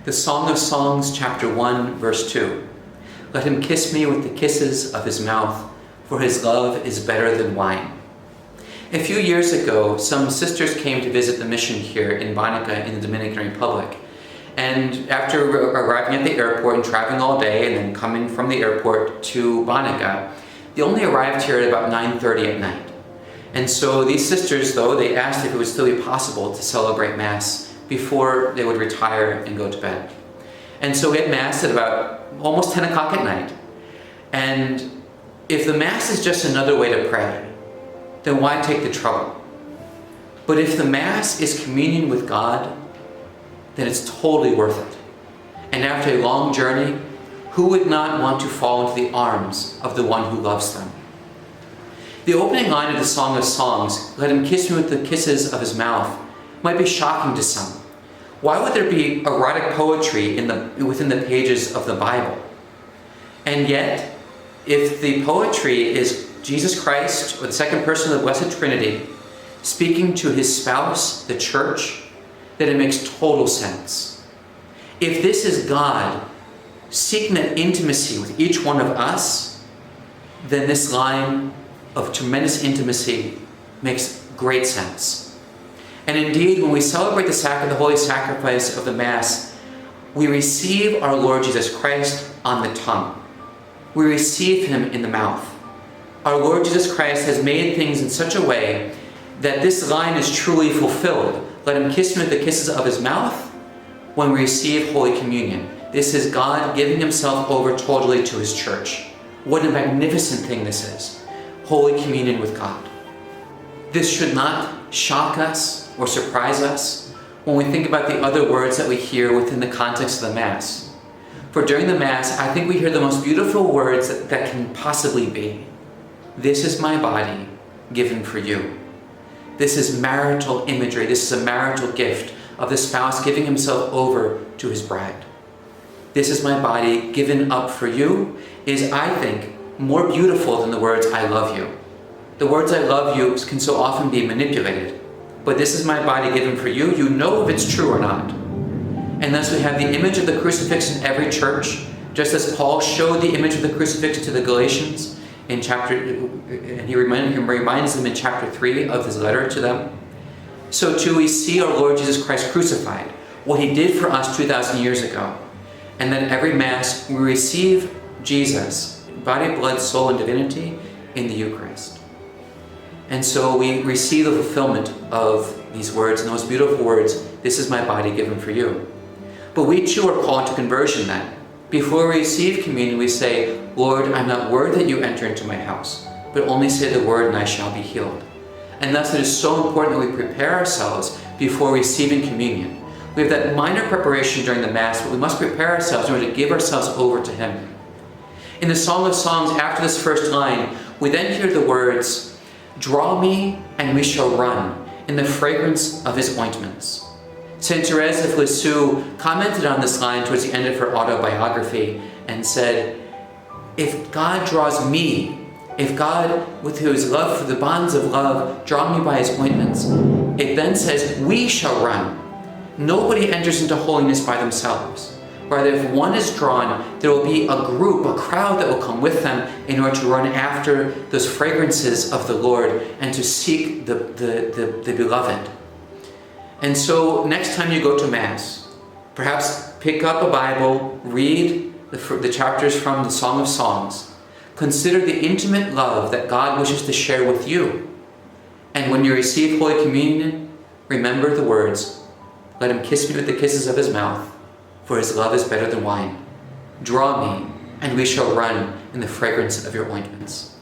The Song of Songs, chapter 1, verse 2. Let him kiss me with the kisses of his mouth, for his love is better than wine. A few years ago, some sisters came to visit the mission here in Banica in the Dominican Republic. And after arriving at the airport and traveling all day and then coming from the airport to Banica, they only arrived here at about 9:30 at night. And so these sisters, though, they asked if it would still be possible to celebrate Mass before they would retire and go to bed. And so we had Mass at about almost 10 o'clock at night. And if the Mass is just another way to pray, then why take the trouble? But if the Mass is communion with God, then it's totally worth it. And after a long journey, who would not want to fall into the arms of the one who loves them? The opening line of the Song of Songs, let him kiss me with the kisses of his mouth, might be shocking to some. Why would there be erotic poetry within the pages of the Bible? And yet, if the poetry is Jesus Christ, or the second person of the Blessed Trinity, speaking to his spouse, the Church, then it makes total sense. If this is God seeking that intimacy with each one of us, then this line of tremendous intimacy makes great sense. And indeed, when we celebrate the Holy Sacrifice of the Mass, we receive our Lord Jesus Christ on the tongue. We receive him in the mouth. Our Lord Jesus Christ has made things in such a way that this line is truly fulfilled. Let him kiss me with the kisses of his mouth when we receive Holy Communion. This is God giving himself over totally to his Church. What a magnificent thing this is. Holy Communion with God. This should not shock us or surprise us when we think about the other words that we hear within the context of the Mass. For during the Mass, I think we hear the most beautiful words that can possibly be. This is my body given for you. This is marital imagery. This is a marital gift of the spouse giving himself over to his bride. This is my body given up for you is, I think, more beautiful than the words I love you. The words I love you can so often be manipulated. But this is my body given for you. You know if it's true or not. And thus we have the image of the crucifix in every church, just as Paul showed the image of the crucifix to the Galatians and he reminds them in chapter 3 of his letter to them. So too we see our Lord Jesus Christ crucified, what he did for us 2,000 years ago. And then every Mass we receive Jesus, body, blood, soul, and divinity in the Eucharist. And so we receive the fulfillment of these words, and those beautiful words, this is my body given for you. But we too are called to conversion then. Before we receive communion, we say, Lord, I'm not worthy that you enter into my house, but only say the word and I shall be healed. And thus it is so important that we prepare ourselves before receiving communion. We have that minor preparation during the Mass, but we must prepare ourselves in order to give ourselves over to him. In the Song of Songs, after this first line, we then hear the words, draw me and we shall run in the fragrance of his ointments. Saint Therese of Lisieux commented on this line towards the end of her autobiography and said, if God draws me, if God, with his love for the bonds of love, draw me by his ointments, it then says, we shall run. Nobody enters into holiness by themselves. Rather, if one is drawn, there will be a group, a crowd that will come with them in order to run after those fragrances of the Lord and to seek the beloved. And so next time you go to Mass, perhaps pick up a Bible, read the chapters from the Song of Songs. Consider the intimate love that God wishes to share with you. And when you receive Holy Communion, remember the words, let him kiss me with the kisses of his mouth, for his love is better than wine. Draw me, and we shall run in the fragrance of your ointments.